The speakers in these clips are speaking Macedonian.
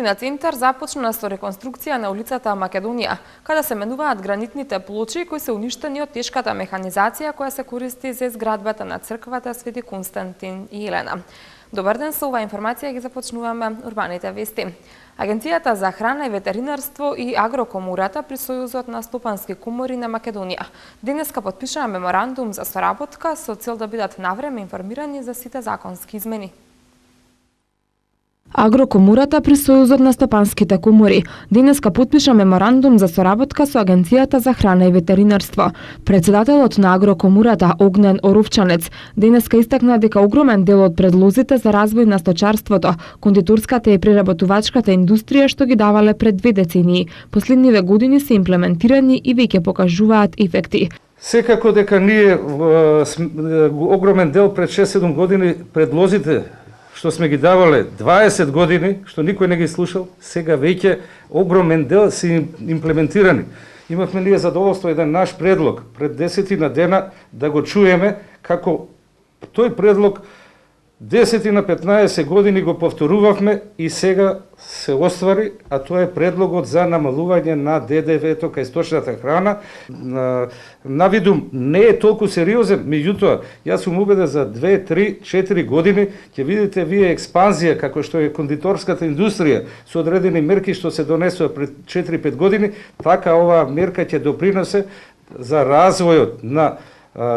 Општина Центар започна со реконструкција на улицата Македонија, каде се менуваат гранитните плочи кои се уништени од тешката механизација која се користи за изградбата на црквата Свети Константин и Елена. Добар ден, со оваа информација ги започнуваме урбаните вести. Агенцијата за храна и ветеринарство и Агрокомурата при Сојузот на стопански комори на Македонија денеска потпишаа меморандум за соработка со цел да бидат навреме информирани за сите законски измени. Агрокомурата при Сојузот на стопанските комори денеска потпиша меморандум за соработка со Агенцијата за храна и ветеринарство. Председателот на Агрокомурата Огнен Оровчанец денеска истакна дека огромен дел од предлозите за развој на сточарството, кондиторската и преработувачката индустрија што ги давале пред 2 децении, последниве години се имплементирани и веќе покажуваат ефекти. Секако дека ние огромен дел пред 6-7 години предлозите што сме ги давале 20 години, што никој не ги слушал, сега веќе огромен дел се имплементирани. Имавме ние задоволство еден наш предлог пред 10 на дена да го чуеме како тој предлог 10 на 15 години го повторувавме и сега се оствари, а тоа е предлогот за намалување на ДДВ-то кај сточната храна. Навидум не е толку сериозен, меѓутоа, јас сум убеден за 2, 3, 4 години ќе видите вие експанзија како што е кондиторската индустрија со одредени мерки што се донесува пред 4-5 години, така оваа мерка ќе допринесе за развојот на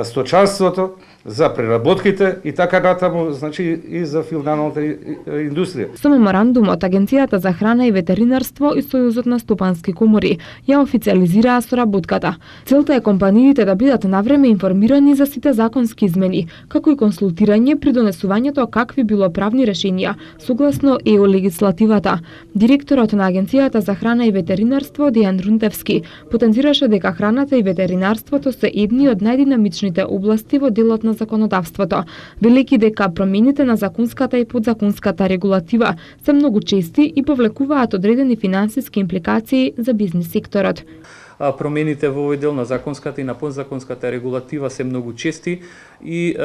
сточарството, за преработките и така натаму, значи и за филналната индустрија. Со меморандумот Агенцијата за храна и ветеринарство и Сојузот на стопански комори ја официализираа соработката. Целта е компаниите да бидат навреме информирани за сите законски измени, како и консултирање при донесувањето какви било правни решенија согласно ЕО легислативата. Директорот на Агенцијата за храна и ветеринарство Дејан Рунтевски потенцираше дека храната и ветеринарството се едни од најдинамичните области во делот на законодавството, велики дека промените на законската и подзаконската регулатива се многу чести и повлекуваат одредени финансиски импликации за бизнис секторот. Промените во овој дел на законската и на подзаконската регулатива се многу чести и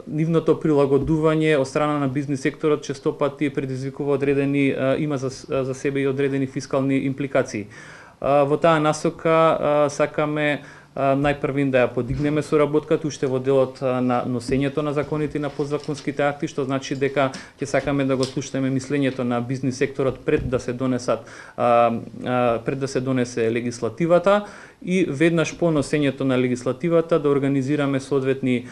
нивното прилагодување од страна на бизнис секторот често пати предизвикува одредени, има за себе и одредени фискални импликации. Во таа насока сакаме најпрвин да ја подигнеме соработката уште во делот на носењето на законите и на подзаконските акти, што значи дека ќе сакаме да го слушнеме мислењето на бизнис секторот пред да се донесе легислативата и веднаш по носењето на легислативата да организираме соодветни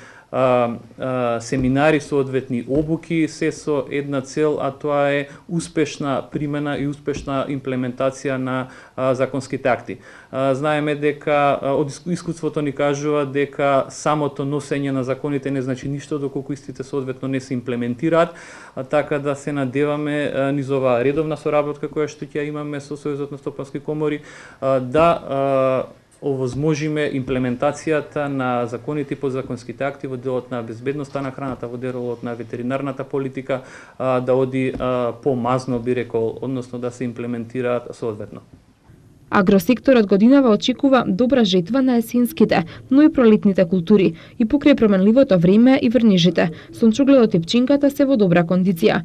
семинари, соодветни обуки, се со една цел, а тоа е успешна примена и успешна имплементација на законските акти. Знаеме дека од искуството ни кажува дека самото носење на законите не значи ништо доколку истите соодветно не се имплементираат, така да се надеваме низ оваа редовна соработка која што ќе имаме со Сојузот на стопански комори да овозможиме имплементацијата на законите и подзаконските акти во делот на безбедноста на храната, во делот на ветеринарната политика, да оди помазно, би рекол, односно да се имплементираат соодветно. Агросекторот годинава очекува добра жетва на есенските, но и пролетните култури и покрај променливото време и врнежите. Сончогледот и пчинката се во добра кондиција.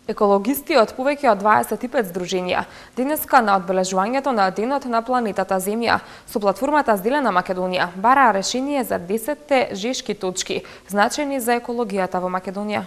Екологисти од повеќе од 25 здруженија денеска на одбележувањето на Денот на планетата Земја со платформата Зелена Македонија бараа решение за 10 жешки точки значени за екологијата во Македонија.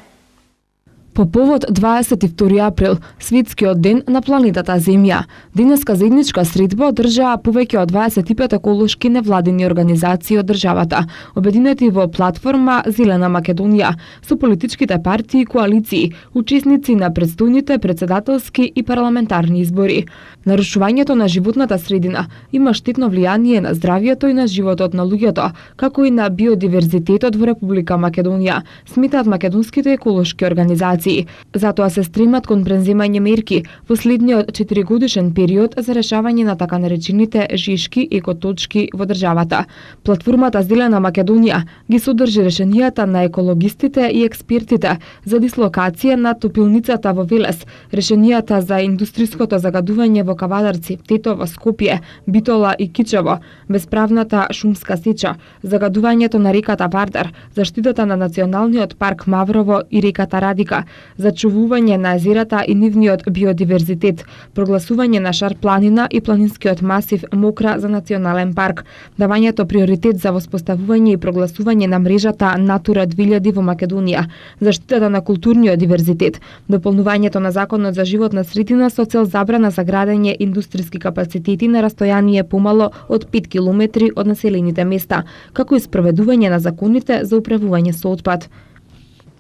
По повод 22 април, светскиот ден на планетата Земја, денеска заедничка средба одржаа повеќе од 25 еколошки невладини организации од државата, обединети во платформа Зелена Македонија, со политичките партии и коалиции, учесници на предстојните председателски и парламентарни избори. Нарушувањето на животната средина има штетно влијание на здравјето и на животот на луѓето, како и на биодиверзитетот во Република Македонија, сметаат македонските еколошки организации. институции. Затоа се стремат кон преземање мерки во следниот 4-годишен период за решавање на така наречените жешки екоточки во државата. Платформата Зелена Македонија ги содржи решенијата на екологистите и експертите за дислокација на топилницата во Велес, решенијата за индустриското загадување во Кавадарци, Тетово, Скопје, Битола и Кичево, бесправната шумска сеча, загадувањето на реката Вардар, заштитата на националниот парк Маврово и реката Радика, зачувување на езерата и нивниот биодиверзитет, прогласување на Шар планина и планинскиот масив Мокра за национален парк, давањето приоритет за воспоставување и прогласување на мрежата Натура 2000 во Македонија, заштитата на културниот диверзитет, дополнувањето на законот за животна средина со цел забрана за градење индустријски капацитети на растојание помало од 5 километри од населените места, како и спроведување на законите за управување со отпад.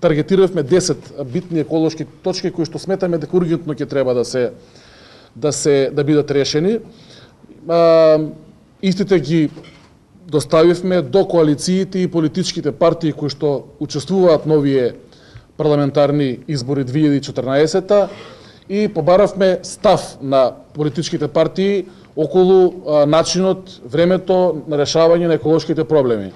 Таргетиравме 10 битни еколошки точки кои што сметаме дека ургентно ќе треба да бидат решени. Истите ги доставивме до коалициите и политичките партии кои што учествуваат на овие парламентарни избори 2014 и побаравме став на политичките партии околу начинот, времето на решавање на еколошките проблеми.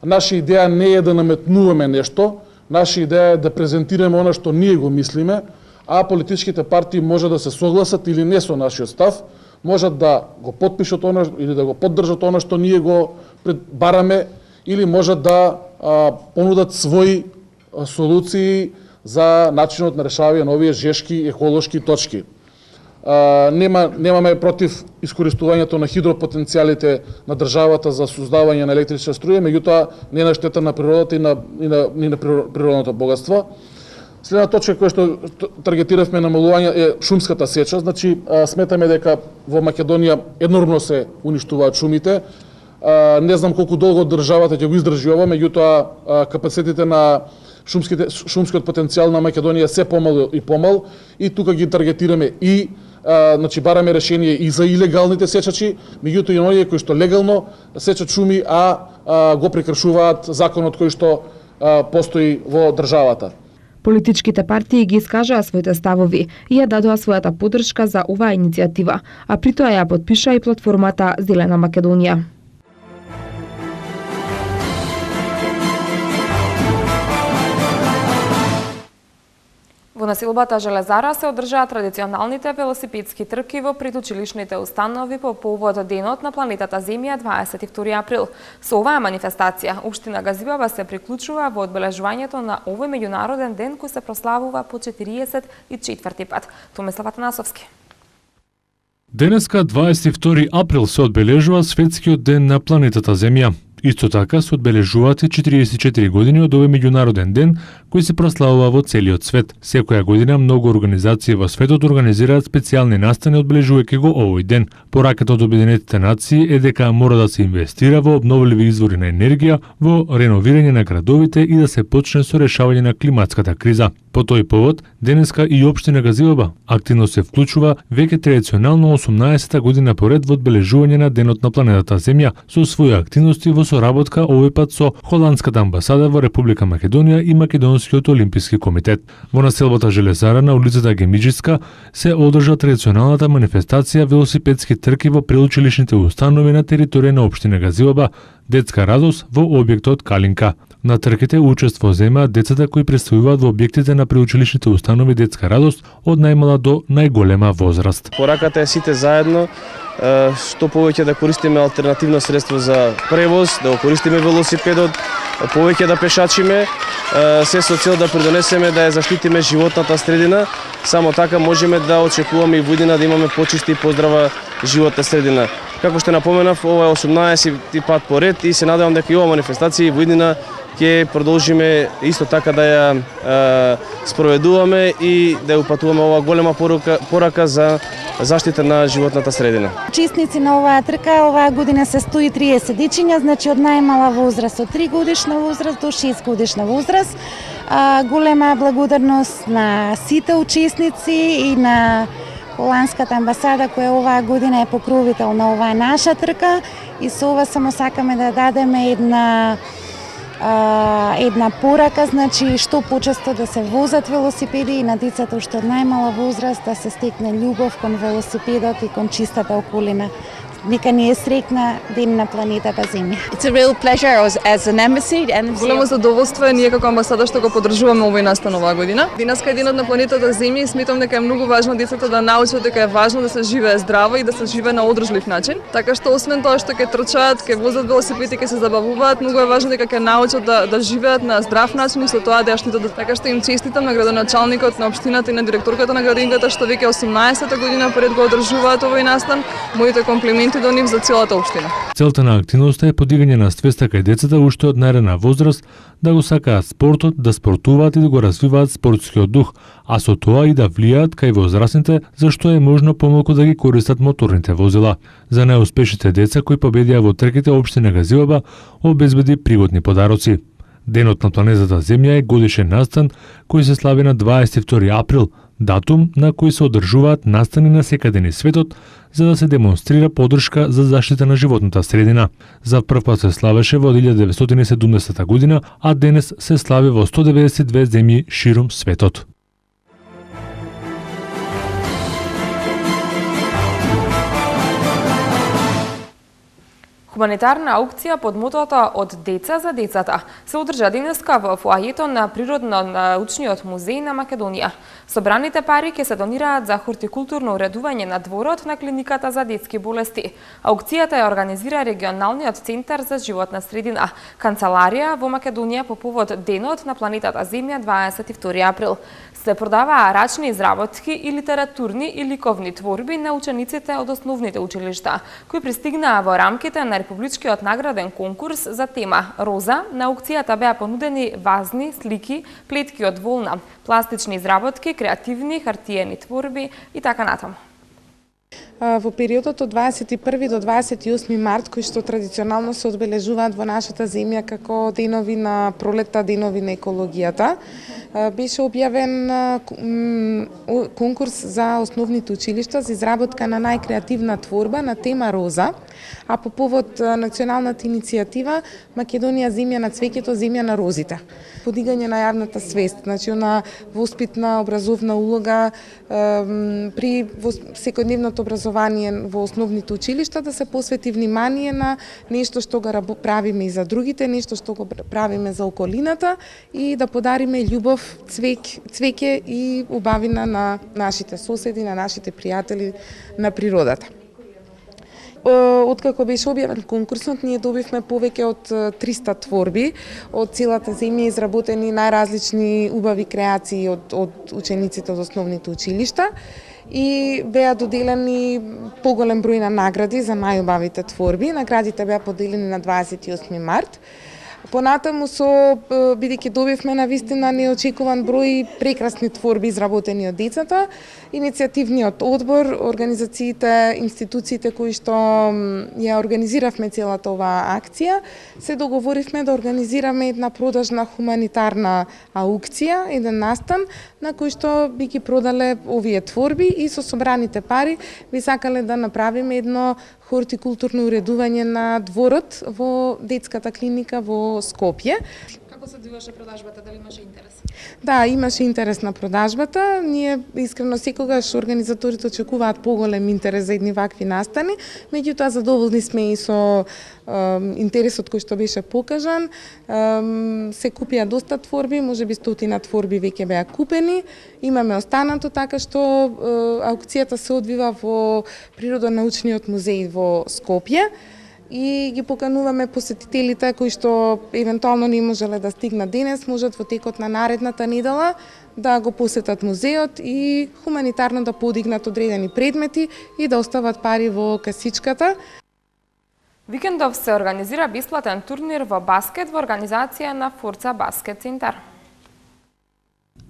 Наша идеја не е да наметнуваме нешто, наша идеја е да презентираме она што ние го мислиме, а политичките партии може да се согласат или не со нашиот став, можат да го потпишат она или да го поддржат она што ние го бараме, или можат да понудат своји солуции за начинот на решавање на овие жешки еколошки точки. Немаме против искористувањето на хидропотенцијалите на државата за создавање на електрична струја, меѓутоа не на штета на природата и на природното богатство. Следна точка која што таргетиравме намалување е шумската сеча. Значи, сметаме дека во Македонија енормно се уништуваат шумите. Не знам колку долго државата ќе го издржи ова, меѓутоа капацитетите на шумскиот потенцијал на Македонија се помал и помал, и тука ги таргетираме и значи бараме решение и за илегалните сечачи, меѓутоа и оние кои што легално сечат шуми, а го прекршуваат законот кој што постои во државата. Политичките партии ги искажаа своите ставови и ја дадоа својата поддршка за оваа иницијатива, а при тоа ја потпиша и платформата Зелена Македонија. Во населбата Железара се одржаа традиционалните велосипедски трки во предучилишните установи по повод денот на планетата Земја 22 април. Со оваа манифестација, Општина Газибаба се приклучува во одбележувањето на овој меѓународен ден кој се прославува по 44 пат. Томислав Атанасовски. Денеска 22 април се одбележува Светскиот ден на планетата Земја. Исто така се одбележуваат и 44 години од овој меѓународен ден кој се прославува во целиот свет. Секоја година многу организации во светот организираат специјални настани одбележувајќи го овој ден. Пораката од Обединетите нации е дека мора да се инвестира во обновливи извори на енергија, во реновирање на градовите и да се почне со решавање на климатската криза. По тој повод, денеска и Општина Газибаба активно се вклучува веќе традиционално 18-та година поред во одбележување на денот на планетата Земја со своји активности во соработка овој пат со Холандската амбасада во Република Македонија и Македонскиот олимписки комитет. Во населбата Железара на улицата Гемиџиска се одржа традиционалната манифестација велосипедски трки во преучилишните установи на територија на Општина Газибаба, детска радост во објектот Калинка. На трките учество земаат децата кои представуваат во објектите на преучилишните установи детска радост од најмала до најголема возраст. Пораката е сите заедно што повеќе да користиме алтернативно средство за превоз, да го користиме велосипедот, повеќе да пешачиме, се со цел да придонесеме да ја заштитиме животната средина. Само така можеме да очекуваме и водина да имаме почиста и поздрава животна средина. Како што напоменав, ова е 18 пат поред и се надевам дека и ова манифестација и водина ќе продолжиме исто така да ја спроведуваме и да ја упатуваме ова голема порака за заштита на животната средина. Учесници на оваа трка оваа година се 130 дечиња, значи од најмала возраст од 3 годишна возраст до 6 годишна возраст. Голема благодарност на сите учесници и на Холандската амбасада која оваа година е покровител на оваа наша трка и со ова само сакаме да дадеме една една порака, значи што почесто да се возат велосипеди и на децата уште од најмала возраст да се стекне љубов кон велосипедот и кон чистата околина. Нека ни е среќна ден на планетата Земја. It's a real pleasure as an embassy. Големо задоволство е ние како амбасада што го поддржуваме овој настан оваа година. Денеска е денот на планетата Земја и сметам дека е многу важно децата да научат дека е важно да се живее здраво и да се живее на одржлив начин. Така што освен тоа што ќе трчаат, ќе возат велосипед и ќе се забавуваат, многу е важно дека ќе научат да живеат на здрав начин и со тоа да ја штитат. Така што им честитам на градоначалникот на општината и на директорката на градинката што веќе 18-та година пред го одржуваат овој настан. Моите комплименти до нив за целата општина. Целта на активноста е подигање на свеста кај децата уште од најрана возраст да го сакаат спортот, да спортуваат и да го развиваат спортскиот дух, а со тоа и да влијаат кај возрастните зашто е можно помалку да ги користат моторните возила. За најуспешните деца кои победија во трките општина Газилаба обезбеди пригодни подароци. Денот на планетата Земја е годишен настан кој се слави на 22 април, датум на кој се одржуваат настани на секаде низ светот за да се демонстрира поддршка за заштита на животната средина. За прв пат се славеше во 1970 година, а денес се слави во 192 земји широм светот. Хуманитарна аукција под мотото «Од деца за децата» се одржа денеска во фоајето на Природно-научниот музеј на Македонија. Собраните пари ќе се донираат за хортикултурно уредување на дворот на клиниката за детски болести. Аукцијата ја организира регионалниот центар за животна средина, канцеларија во Македонија по повод денот на планетата Земја 22 април. Се продаваа рачни изработки и литературни и ликовни творби на учениците од основните училишта, кои пристигнаа во рамките на републичкиот награден конкурс за тема Роза. На аукцијата беа понудени вазни, слики, плетки од волна, пластични изработки, креативни, хартиени творби и така натаму. Во периодот од 21 до 28 март, кои што традиционално се одбележуваат во нашата земја како денови на пролетта, денови на екологијата, беше објавен конкурс за основните училишта за изработка на најкреативна творба на тема Роза, а по повод националната иницијатива Македонија земја на цвеќето, земја на розите. Подигање на јавната свест, значи на воспитна образовна улога при секојдневното образование во основните училишта да се посвети внимание на нешто што го правиме и за другите, нешто што го правиме за околината и да подариме љубов, цвеќе и убавина на нашите соседи, на нашите пријатели, на природата. Откако беше објавен конкурсот, ние добивме повеќе од 300 творби од целата земја, изработени најразлични убави креации од учениците од основните училишта и беа доделени поголем број на награди за најубавите творби. Наградите беа поделени на 28 март. Понатаму бидејќи добивме навистина неочекуван број прекрасни творби изработени од децата, иницијативниот одбор, организациите, институциите кои што ја организиравме целата оваа акција, се договоривме да организираме една продажна хуманитарна аукција, еден настан на кој што би ги продале овие творби и со собраните пари би сакале да направиме едно хортикултурно уредување на дворот во детската клиника во Скопје. Како се одвиваше продажбата, дали имаше интерес? Да, имаше интерес на продажбата. Ние искрено секогаш организаторите очекуваат поголем интерес за едни вакви настани, меѓутоа задоволни сме и со интересот кој што беше покажан. Се купија доста творби, можеби 100 творби веќе беа купени. Имаме останато, така што аукцијата се одвива во Природонаучниот музеј во Скопје и ги покануваме посетителите кои што евентуално не можеле да стигнат денес, можат во текот на наредната недела да го посетат музеот и хуманитарно да подигнат одредени предмети и да остават пари во касичката. Викендов се организира бесплатен турнир во баскет во организација на Форца Баскет Центар.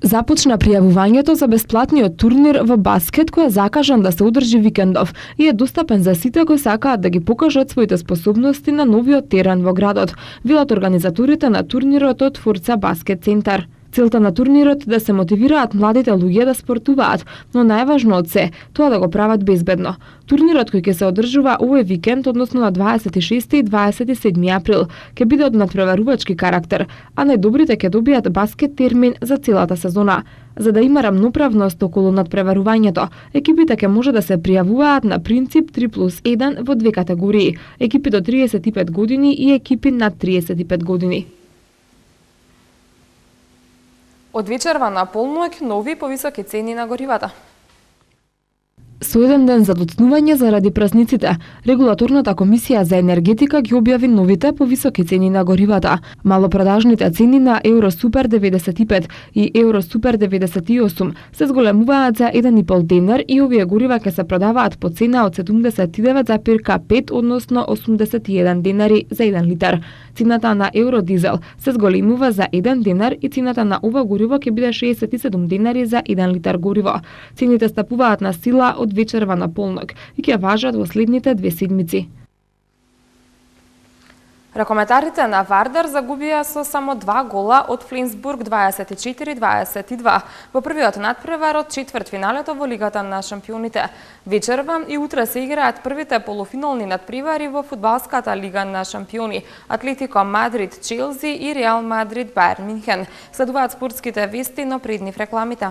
Започна пријавувањето за бесплатниот турнир во баскет кој е закажан да се одржи викендов и е достапен за сите кои сакаат да ги покажат своите способности на новиот терен во градот, велат организаторите на турнирот од Форца Баскет Центар. Целта на турнирот да се мотивираат младите луѓе да спортуваат, но најважно од се, тоа да го прават безбедно. Турнирот кој ќе се одржува овој викенд, односно на 26 и 27 април, ќе биде од надпреварувачки карактер, а најдобрите ќе добијат баскет термин за целата сезона. За да има рамноправност околу надпреварувањето, екипите ќе може да се пријавуваат на принцип 3+1 во две категории: екипи до 35 години и екипи над 35 години. Од вечерва на полноќ нови повисоки цени на горивата. Со еден ден за доцнување заради празниците, Регулаторната комисија за енергетика ги објави новите повисоки цени на горивата. Малопродажните цени на Евросупер 95 и Евросупер 98 се зголемуваат за 1,5 денар и овие горива ќе се продаваат по цена од 79,5, односно 81 денари за 1 литар. Цената на Евродизел се зголемува за 1 денар и цената на ова гориво ќе биде 67 денари за 1 литар гориво. Цените стапуваат на сила од вечерва на полноќ и ќе важат во следните 2 седмици. Ракометарите на Вардар загубија со само 2 гола од Флинсбург 24-22 во првиот надпревар од четвртфиналето во Лигата на шампионите. Вечерва и утре се играат првите полуфинални надпревари во фудбалската Лига на шампиони: Атлетико Мадрид Челси и Реал Мадрид Бајерн Минхен. Следуваат спортските вести, но пред нив рекламите.